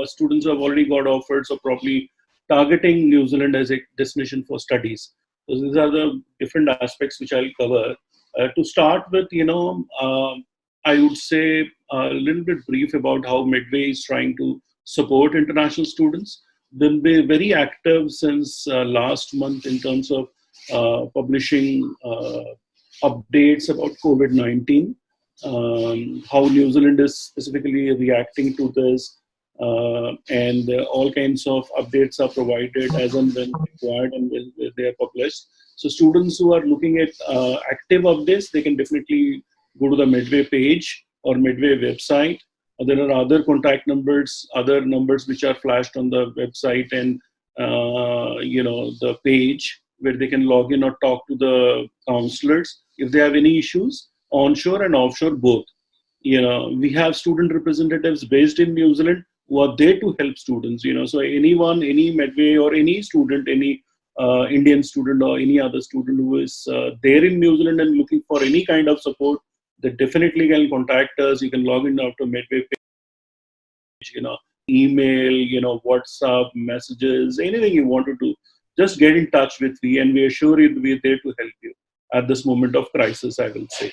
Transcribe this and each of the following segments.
students who have already got offered, so probably targeting New Zealand as a destination for studies. So these are the different aspects which I'll cover. To start with, I would say a little bit brief about how Medway is trying to support international students. They've been very active since last month in terms of publishing updates about COVID-19, how New Zealand is specifically reacting to this, and all kinds of updates are provided as and when required and when they are published. So students who are looking at active updates, they can definitely go to the Medway page or Medway website. There are other contact numbers, other numbers which are flashed on the website and the page where they can log in or talk to the counselors if they have any issues, onshore and offshore both. We have student representatives based in New Zealand who are there to help students. So anyone, any Medway or any student, any Indian student or any other student who is there in New Zealand and looking for any kind of support, they definitely can contact us. You can log in now to Medway page, email, WhatsApp messages, anything you want to do. Just get in touch with me, and we assure you we're there to help you at this moment of crisis, I will say.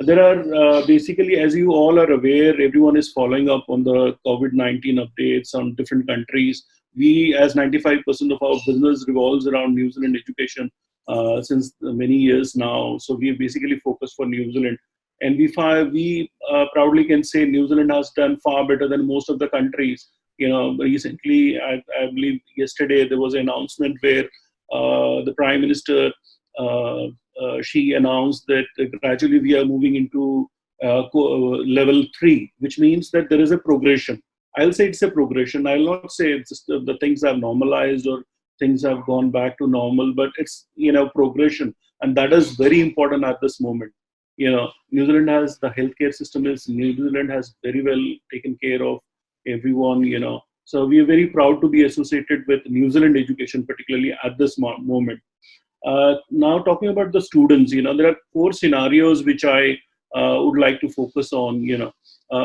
There are basically, as you all are aware, everyone is following up on the COVID-19 updates on different countries. We, as 95% of our business revolves around New Zealand education since many years now. So we basically focus for New Zealand. And we proudly can say New Zealand has done far better than most of the countries. Recently, I believe yesterday, there was an announcement where the Prime Minister, she announced that gradually we are moving into level 3, which means that there is a progression. I'll say it's a progression. I'll not say it's just the things have normalized or things have gone back to normal, but it's progression, and that is very important at this moment. New Zealand has the healthcare system New Zealand has very well taken care of everyone. So we are very proud to be associated with New Zealand education, particularly at this moment. Now talking about the students, there are 4 scenarios which I would like to focus on.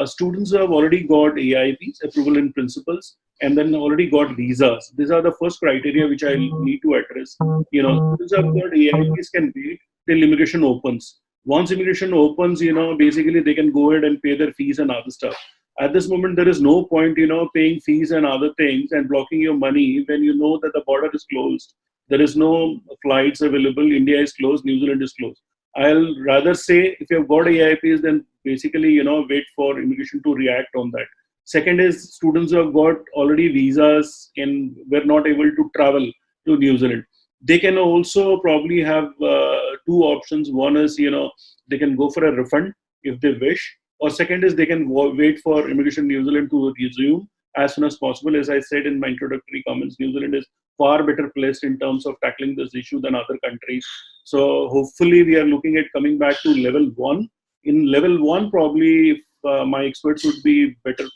Students who have already got AIPs, approval in principles, and then already got visas. These are the first criteria which I need to address. Students who have got AIPs can wait till immigration opens. Once immigration opens, basically they can go ahead and pay their fees and other stuff. At this moment, there is no point, paying fees and other things and blocking your money when you know that the border is closed. There is no flights available. India is closed. New Zealand is closed. I'll rather say if you've got AIPs, then basically, wait for immigration to react on that. Second is students who have got already visas and were not able to travel to New Zealand. They can also probably have 2 options. One is, they can go for a refund if they wish. Or second is they can wait for Immigration New Zealand to resume as soon as possible. As I said in my introductory comments, New Zealand is far better placed in terms of tackling this issue than other countries. So hopefully we are looking at coming back to level 1. In level 1, probably my experts would be better.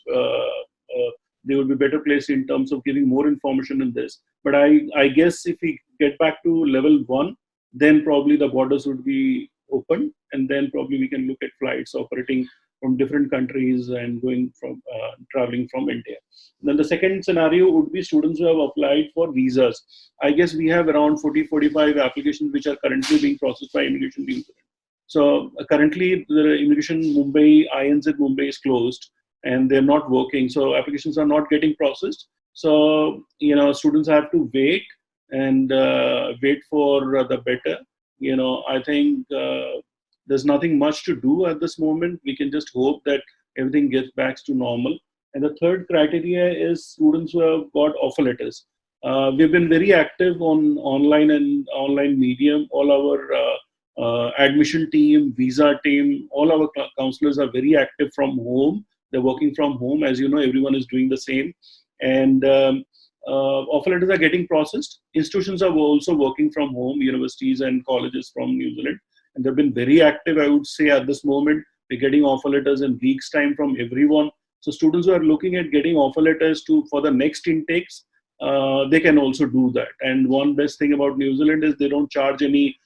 They would be better placed in terms of giving more information in this. But I guess if we get back to level 1, then probably the borders would be open, and then probably we can look at flights operating from different countries and traveling from India. Then the second scenario would be students who have applied for visas. I guess we have around 40-45 applications which are currently being processed by Immigration New Zealand. So currently the Immigration INZ Mumbai is closed and they're not working. So applications are not getting processed. So, students have to wait and wait for the better. I think there's nothing much to do at this moment. We can just hope that everything gets back to normal. And the third criteria is students who have got offer letters. We've been very active on online medium. All our admission team, visa team, all our counselors are very active from home. They're working from home. As you know, everyone is doing the same. And offer letters are getting processed. Institutions are also working from home, universities and colleges from New Zealand. And they've been very active, I would say, at this moment. We're getting offer letters in weeks' time from everyone. So students who are looking at getting offer letters for the next intakes, they can also do that. And one best thing about New Zealand is they don't charge any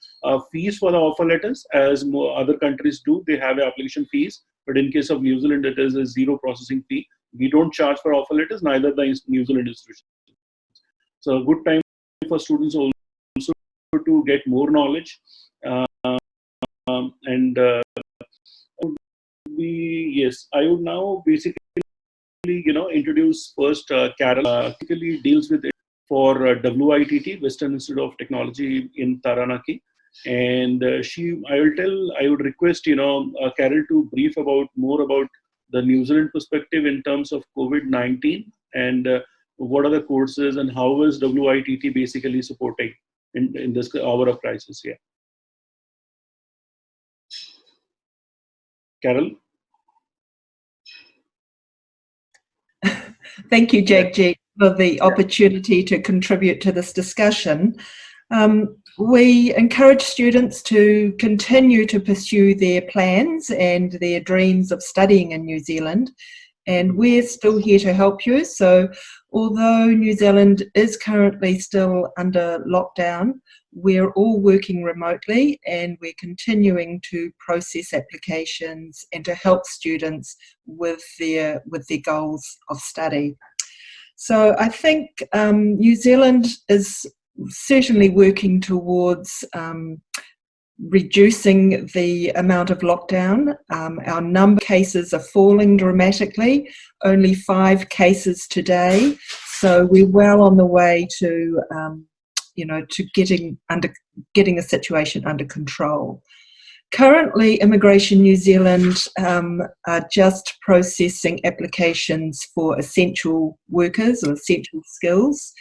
fees for the offer letters, as other countries do. They have application fees. But in case of New Zealand, it is a zero processing fee. We don't charge for offer letters, neither the New Zealand institutions. So a good time for students also to get more knowledge. And yes, I would now basically introduce first Carol. Typically deals with it for WITT, Western Institute of Technology in Taranaki. And I would request Carol to brief more about the New Zealand perspective in terms of COVID-19, and what are the courses and how is WITT basically supporting in this hour of crisis. Yeah, Carol. Thank you, Jagjit, for the opportunity to contribute to this discussion. We encourage students to continue to pursue their plans and their dreams of studying in New Zealand, and we're still here to help you. So although New Zealand is currently still under lockdown, we're all working remotely, and we're continuing to process applications and to help students with their goals of study. So I think New Zealand is certainly working towards reducing the amount of lockdown. Our number of cases are falling dramatically, only 5 cases today. So we're well on the way to getting a situation under control. Currently, Immigration New Zealand are just processing applications for essential workers or essential skills.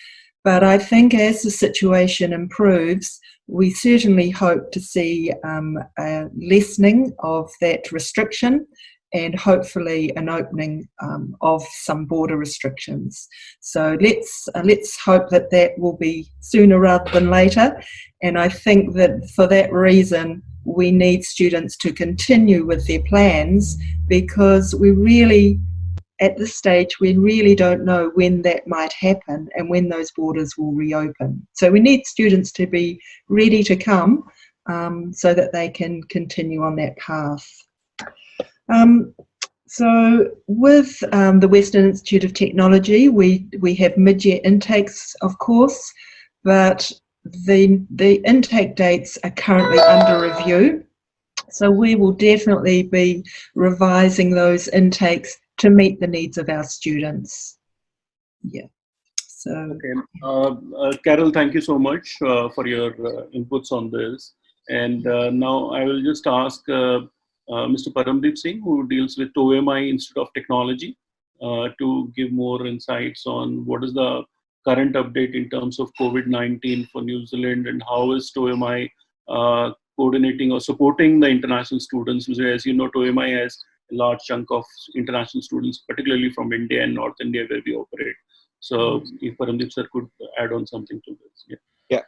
But I think as the situation improves, we certainly hope to see a lessening of that restriction, and hopefully an opening of some border restrictions. So let's hope that will be sooner rather than later. And I think that for that reason, we need students to continue with their plans, because at this stage, we really don't know when that might happen and when those borders will reopen. So we need students to be ready to come so that they can continue on that path. So with the Western Institute of Technology, we have mid-year intakes, of course, but the intake dates are currently under review. So we will definitely be revising those intakes to meet the needs of our students. Yeah. So. Okay. Carol, thank you so much for your inputs on this. And now I will just ask Mr. Paramdeep Singh, who deals with TOEMI Institute of Technology, to give more insights on what is the current update in terms of COVID-19 for New Zealand, and how is TOEMI coordinating or supporting the international students. As you know, TOEMI has a large chunk of international students, particularly from India and North India, where we operate. So if Paramdeep sir could add on something to this.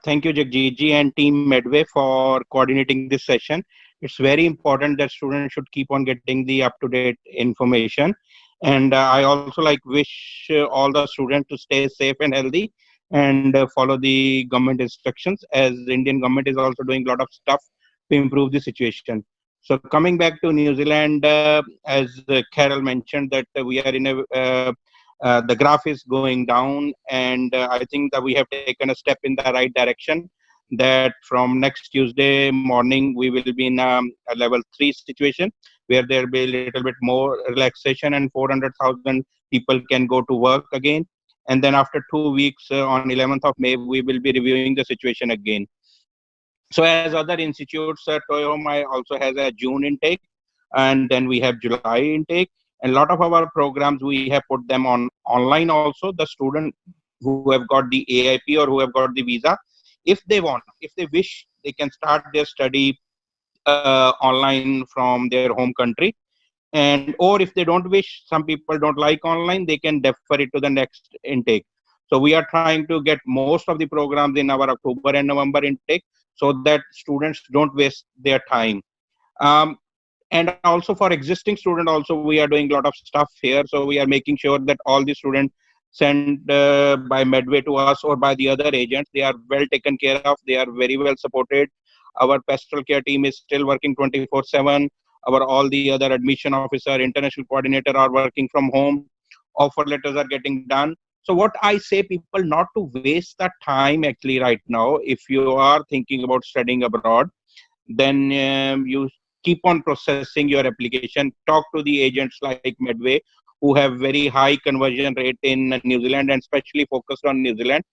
Thank you, Jagjit and team Medway, for coordinating this session. It's very important that students should keep on getting the up-to-date information. And I also wish all the students to stay safe and healthy, and follow the government instructions, as the Indian government is also doing a lot of stuff to improve the situation. So coming back to New Zealand, as Carol mentioned, that we are in the graph is going down, and I think that we have taken a step in the right direction, that from next Tuesday morning we will be in a level 3 situation, where there will be a little bit more relaxation and 400,000 people can go to work again. And then after 2 weeks, on 11th of May, we will be reviewing the situation again. So as other institutes, TOEMI also has a June intake, and then we have July intake. And a lot of our programs, we have put them on online also. The student who have got the AIP or who have got the visa, if they wish, they can start their study online from their home country. And or if they don't wish, some people don't like online, they can defer it to the next intake. So we are trying to get most of the programs in our October and November intake, so that students don't waste their time. And also for existing student also, we are doing a lot of stuff here. So we are making sure that all the students sent by Medway to us or by the other agents, they are well taken care of. They are very well supported. Our pastoral care team is still working 24/7. our all the other admission officer, international coordinator are working from home. Offer letters are getting done. So what I say, people not to waste that time actually right now. If you are thinking about studying abroad, then you keep on processing your application. Talk to the agents like Medway, who have very high conversion rate in New Zealand and especially focused on New Zealand.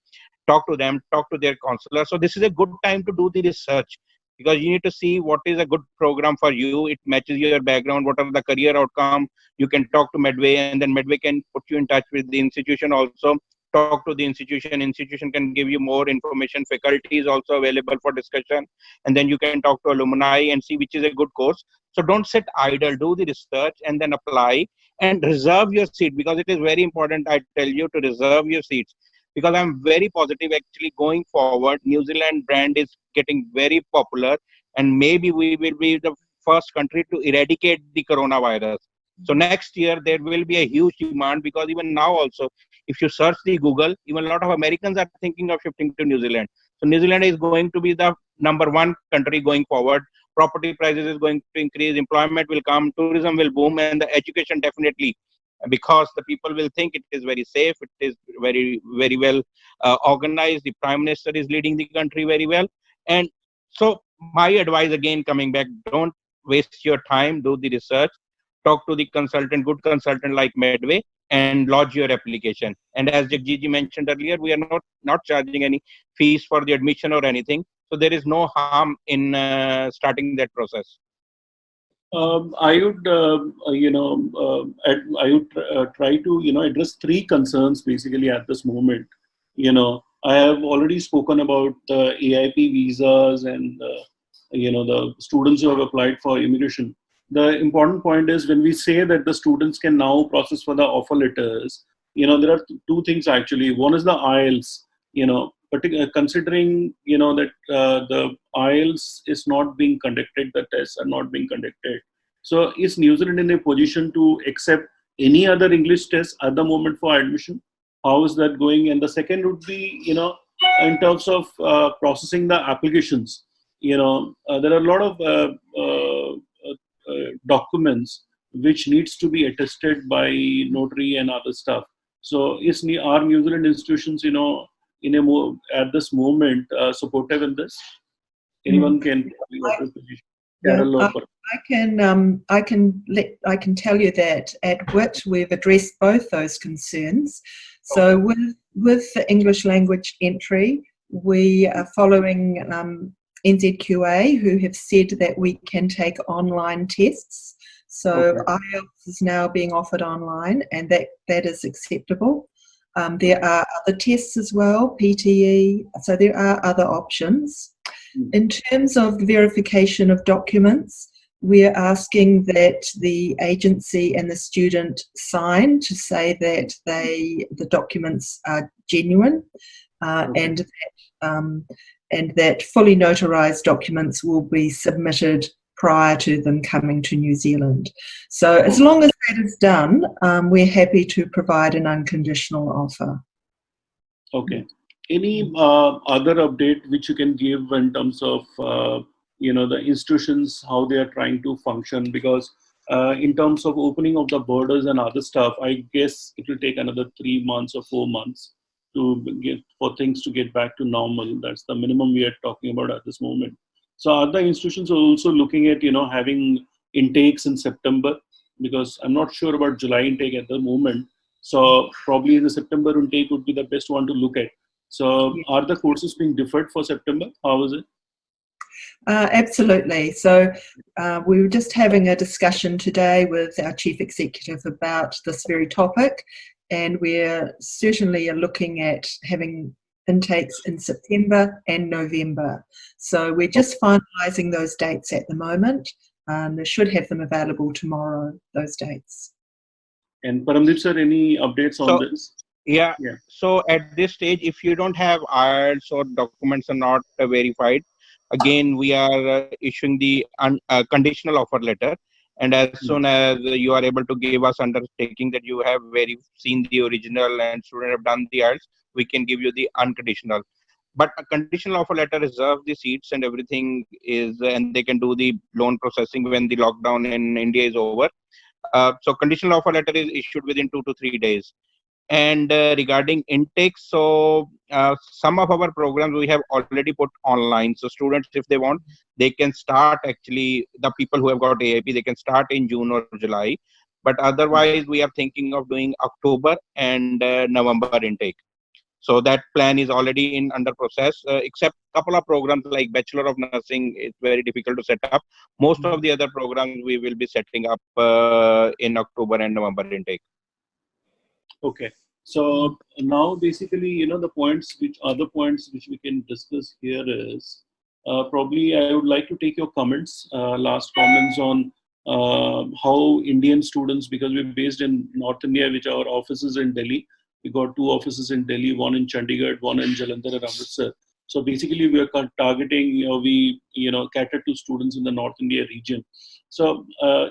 Talk to them, talk to their counselor. So this is a good time to do the research, because you need to see what is a good program for you. It matches your background, what are the career outcome. You can talk to Medway, and then Medway can put you in touch with the institution also. Talk to the institution can give you more information. Faculty is also available for discussion, and then you can talk to alumni and see which is a good course. So don't sit idle, do the research and then apply and reserve your seat, because it is very important, I tell you, to reserve your seats. Because I'm very positive actually going forward, New Zealand brand is getting very popular, and maybe we will be the first country to eradicate the coronavirus. So next year there will be a huge demand, because even now also, if you search the Google, even a lot of Americans are thinking of shifting to New Zealand. So New Zealand is going to be the number one country going forward. Property prices is going to increase, employment will come, tourism will boom, and the education definitely, because the people will think it is very safe, it is very well organized. The prime minister is leading the country very well. And so my advice, again coming back, don't waste your time, do the research, talk to the consultant, good consultant like Medway, and lodge your application. And as Jagjiji mentioned earlier, we are not charging any fees for the admission or anything, so there is no harm in starting that process. I would, I would try to, address three concerns basically at this moment. I have already spoken about the AIP visas and, the students who have applied for immigration. The important point is when we say that the students can now process for the offer letters, there are two things actually. One is the IELTS, considering, that the IELTS is not being conducted, the tests are not being conducted. So is New Zealand in a position to accept any other English test at the moment for admission? How is that going? And the second would be, in terms of processing the applications, there are a lot of documents which needs to be attested by notary and other stuff. So are New Zealand institutions, in a more at this moment supportive in this? Anyone can Yeah, I can tell you that at WIT we've addressed both those concerns. So with the English language entry, we are following NZQA, who have said that we can take online tests. So IELTS is now being offered online, and that is acceptable. There are other tests as well, PTE. So there are other options. In terms of the verification of documents, we're asking that the agency and the student sign to say that the documents are genuine, and that fully notarized documents will be submitted prior to them coming to New Zealand. So as long as that is done, we're happy to provide an unconditional offer. Okay. Any other update which you can give in terms of the institutions, how they are trying to function? Because in terms of opening of the borders and other stuff, I guess it will take another 3 months or 4 months for things to get back to normal. That's the minimum we are talking about at this moment. So other institutions are also looking at having intakes in September, because I'm not sure about July intake at the moment. So probably the September intake would be the best one to look at. So are the courses being deferred for September? How is it? Absolutely. So we were just having a discussion today with our chief executive about this very topic, and we're certainly looking at having intakes in September and November. So we're just finalising those dates at the moment. They should have them available tomorrow, those dates. And Paramdeep sir, any updates on this? Yeah. So at this stage, if you don't have IELTS or documents are not verified, again, we are issuing the conditional offer letter. And as soon as you are able to give us undertaking that you have seen the original and student have done the IELTS, we can give you the unconditional. but a conditional offer letter reserves the seats and everything is, and they can do the loan processing when the lockdown in India is over. So conditional offer letter is issued within 2 to 3 days. And regarding intake, so some of our programs we have already put online. So students, if they want, they can start, actually the people who have got AIP, they can start in June or July. But otherwise, we are thinking of doing October and November intake. So that plan is already in under process, except couple of programs like Bachelor of Nursing. It's very difficult to set up. Most of the other programs we will be setting up in October and November intake. Okay. So now basically, the points which other points which we can discuss here is probably I would like to take your comments, last comments on how Indian students, because we're based in North India, which our offices in Delhi. We got two offices in Delhi, one in Chandigarh, one in Jalandhar and Amritsar. So basically, we are targeting, we cater to students in the North India region. So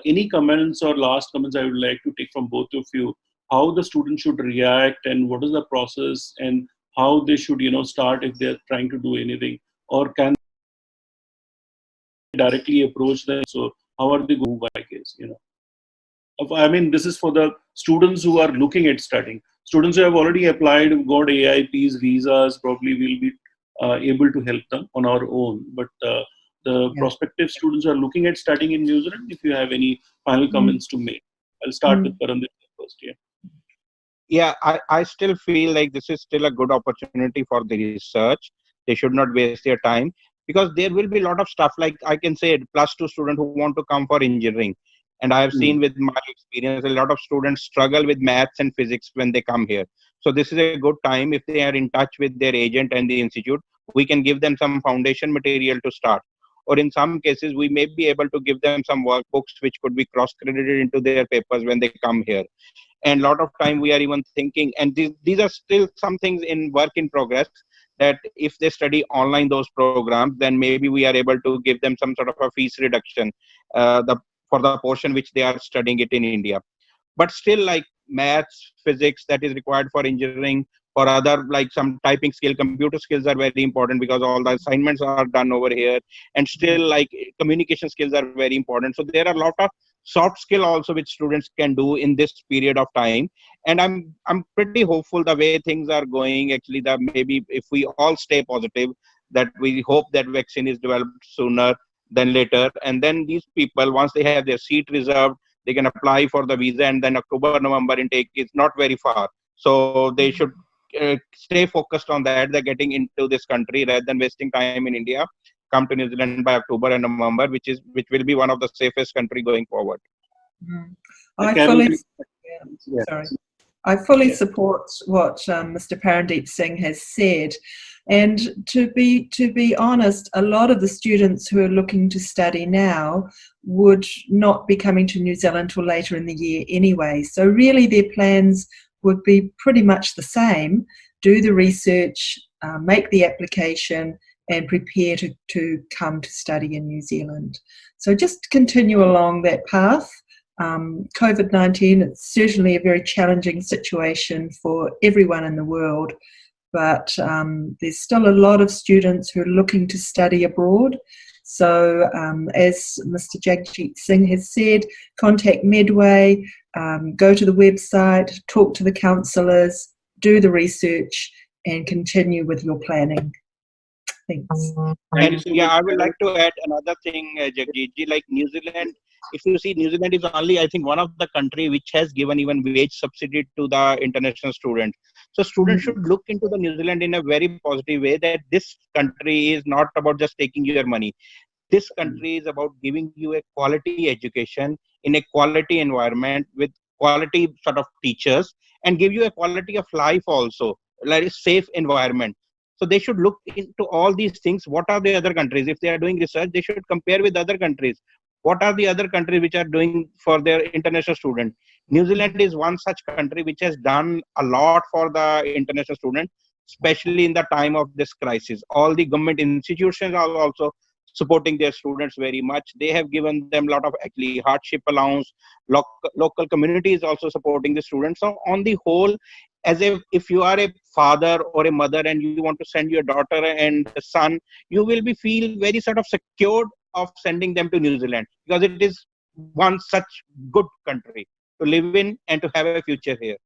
any comments or last comments I would like to take from both of you, how the student should react and what is the process and how they should start if they're trying to do anything, or can they directly approach them, so how are they going to move, I guess. I mean, this is for the students who are looking at studying. Students who have already applied, got AIPs, visas, probably will be able to help them on our own. But the Yeah. prospective students who are looking at studying in New Zealand, if you have any final comments to make. I'll start with Paramdip first. Yeah. Yeah, I still feel like this is still a good opportunity for the research. They should not waste their time, because there will be a lot of stuff, like I can say +2 student who want to come for engineering. And I have Mm. seen with my experience, a lot of students struggle with maths and physics when they come here. So this is a good time, if they are in touch with their agent and the institute, we can give them some foundation material to start. Or in some cases, we may be able to give them some workbooks which could be cross-credited into their papers when they come here. And a lot of time we are even thinking, and these are still some things in work in progress, that if they study online those programs, then maybe we are able to give them some sort of a fees reduction, the for the portion which they are studying it in India. But still, like maths, physics, that is required for engineering, for other like some typing skill, computer skills are very important because all the assignments are done over here. And still, like communication skills are very important. So there are a lot of soft skill also which students can do in this period of time. And I'm pretty hopeful the way things are going, actually, that maybe if we all stay positive, that we hope that vaccine is developed sooner than later. And then these people, once they have their seat reserved, they can apply for the visa, and then October, November intake is not very far. So they should stay focused on that. They're getting into this country rather than wasting time in India. Come to New Zealand by October and November, which will be one of the safest country going forward. I Carol, fully, please. yeah, Yeah. sorry. I fully Yeah. support what Mr. Parandeep Singh has said. And to be honest, a lot of the students who are looking to study now would not be coming to New Zealand till later in the year anyway. So really their plans would be pretty much the same. Do the research, make the application, and prepare to come to study in New Zealand. So just continue along that path. COVID-19, it's certainly a very challenging situation for everyone in the world, but there's still a lot of students who are looking to study abroad. So as Mr. Jagjit Singh has said, contact Medway, go to the website, talk to the counsellors, do the research, and continue with your planning. Thanks. Thank you And so yeah, much, I would Carol. like to add another thing, Jagjit ji, like New Zealand. If you see, New Zealand is only, I think, one of the country which has given even wage subsidy to the international students. So students should look into the New Zealand in a very positive way, that this country is not about just taking your money. This country is about giving you a quality education in a quality environment with quality sort of teachers, and give you a quality of life also, like a safe environment. So they should look into all these things. What are the other countries? If they are doing research, they should compare with other countries. What are the other countries which are doing for their international students? New Zealand is one such country which has done a lot for the international students, especially in the time of this crisis. All the government institutions are also supporting their students very much. They have given them a lot of actually hardship allowance. Local community is also supporting the students. So on the whole, as if you are a father or a mother and you want to send your daughter and son, you will be feel very sort of secured of sending them to New Zealand, because it is one such good country to live in and to have a future here.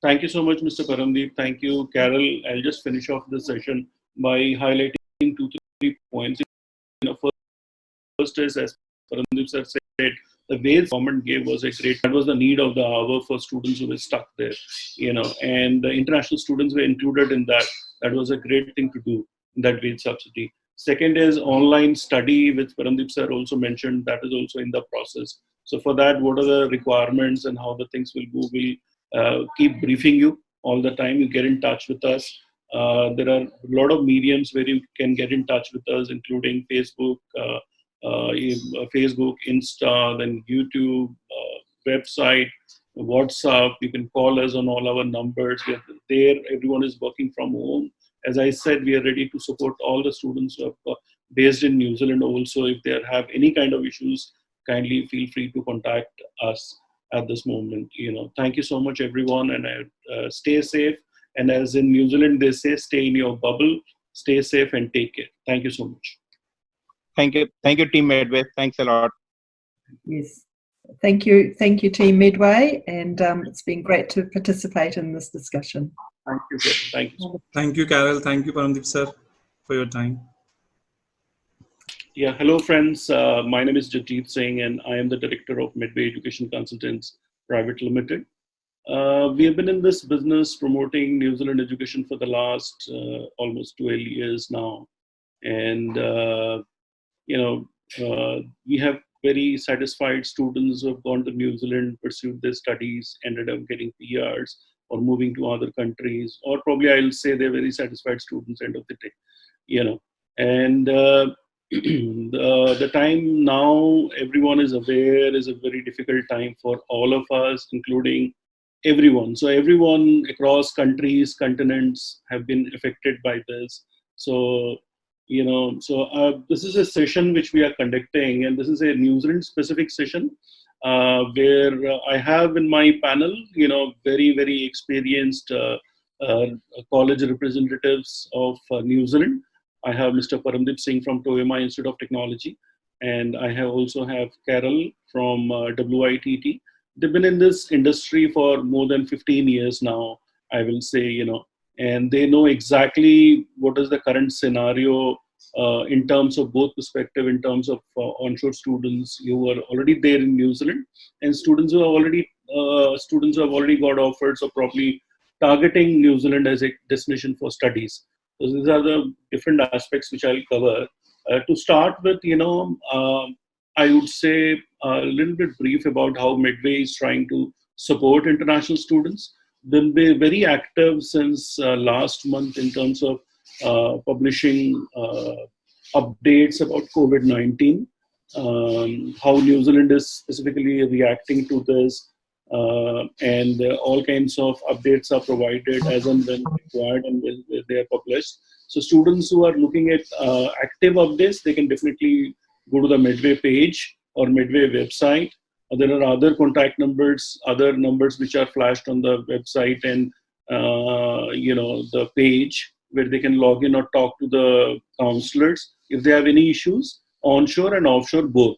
Thank you so much, Mr. Paramdeep. Thank you, Carol. I'll just finish off this session by highlighting 2, 3 points. First is, as Paramdeep sir said, the way the government gave was a great. That was the need of the hour for students who were stuck there, and the international students were included in that. That was a great thing to do, that wage subsidy. Second is online study, which Paramdeep sir also mentioned. That is also in the process. So for that, what are the requirements and how the things will go? We'll keep briefing you all the time. You get in touch with us. There are a lot of mediums where you can get in touch with us, including Facebook, Insta, then YouTube, website, WhatsApp. You can call us on all our numbers. We are there. Everyone is working from home. As I said, we are ready to support all the students who are based in New Zealand also. If they have any kind of issues, kindly feel free to contact us at this moment. Thank you so much, everyone, and stay safe. And as in New Zealand, they say, stay in your bubble, stay safe, and take care. Thank you so much. Thank you, Team Medway. Thanks a lot. Yes, thank you, Team Medway, and it's been great to participate in this discussion. Thank you, Carol. Thank you. Thank you, Carol. Thank you, Paramdeep sir, for your time. Yeah, hello friends. My name is Jagjeet Singh, and I am the director of Medway Education Consultants Private Limited. We have been in this business promoting New Zealand education for the last almost 12 years now, and we have very satisfied students who have gone to New Zealand, pursued their studies, ended up getting PRs or moving to other countries, or probably I'll say they're very satisfied students end of the day, and the time now everyone is aware is a very difficult time for all of us, including everyone. So everyone across countries, continents have been affected by this. So this is a session which we are conducting, and this is a New Zealand specific session where I have in my panel, very, very experienced college representatives of New Zealand. I have Mr. Paramdeep Singh from Toyama Institute of Technology, and I also have Carol from WITT. They've been in this industry for more than 15 years now, I will say, and they know exactly what is the current scenario in terms of both perspective, in terms of onshore students who are already there in New Zealand and students who have already got offers or probably targeting New Zealand as a destination for studies. So these are the different aspects which I'll cover. To start with, I would say a little bit brief about how Medway is trying to support international students. They've been very active since last month in terms of publishing updates about COVID-19, how New Zealand is specifically reacting to this, and all kinds of updates are provided as and when required and when they are published. So students who are looking at active updates, they can definitely go to the Medway page or Medway website. There are other contact numbers, other numbers which are flashed on the website and the page where they can log in or talk to the counselors if they have any issues, onshore and offshore both.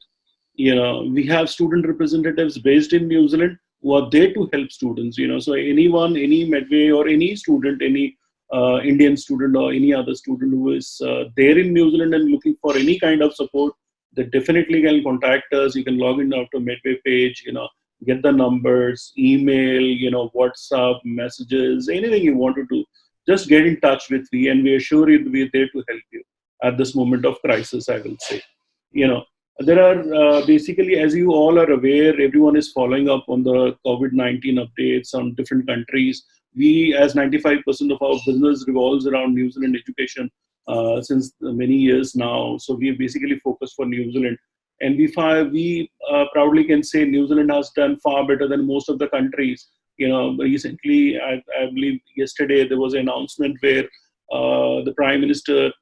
We have student representatives based in New Zealand who are there to help students. So anyone, any Medway or any student, any Indian student or any other student who is there in New Zealand and looking for any kind of support, they definitely can contact us. You can log in now to Medway page, get the numbers, email, WhatsApp, messages, anything you want to do. Just get in touch with me, and we assure you we're there to help you at this moment of crisis, I will say. There are basically, as you all are aware, everyone is following up on the COVID-19 updates on different countries. We, as 95% of our business revolves around New Zealand education since many years now. So we basically focus for New Zealand. And we proudly can say New Zealand has done far better than most of the countries. Recently, I believe yesterday, there was an announcement where the Prime Minister,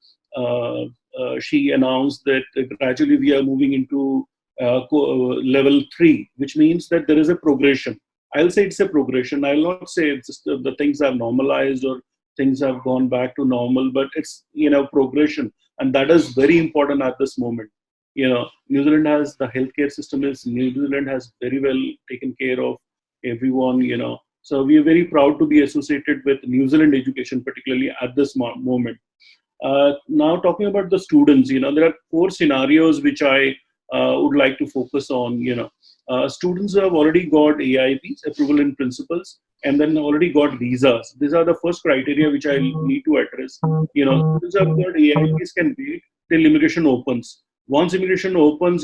she announced that gradually we are moving into level 3, which means that there is a progression. I'll say it's a progression. I'll not say it's just the things have normalized or things have gone back to normal, but it's, progression. And that is very important at this moment. New Zealand has the healthcare system New Zealand has very well taken care of everyone, So we are very proud to be associated with New Zealand education, particularly at this moment. Now talking about the students, there are 4 scenarios which I would like to focus on. Students who have already got AIPs, approval in principles, and then already got visas. These are the first criteria which I need to address. Students who have got AIPs can wait till immigration opens. Once immigration opens,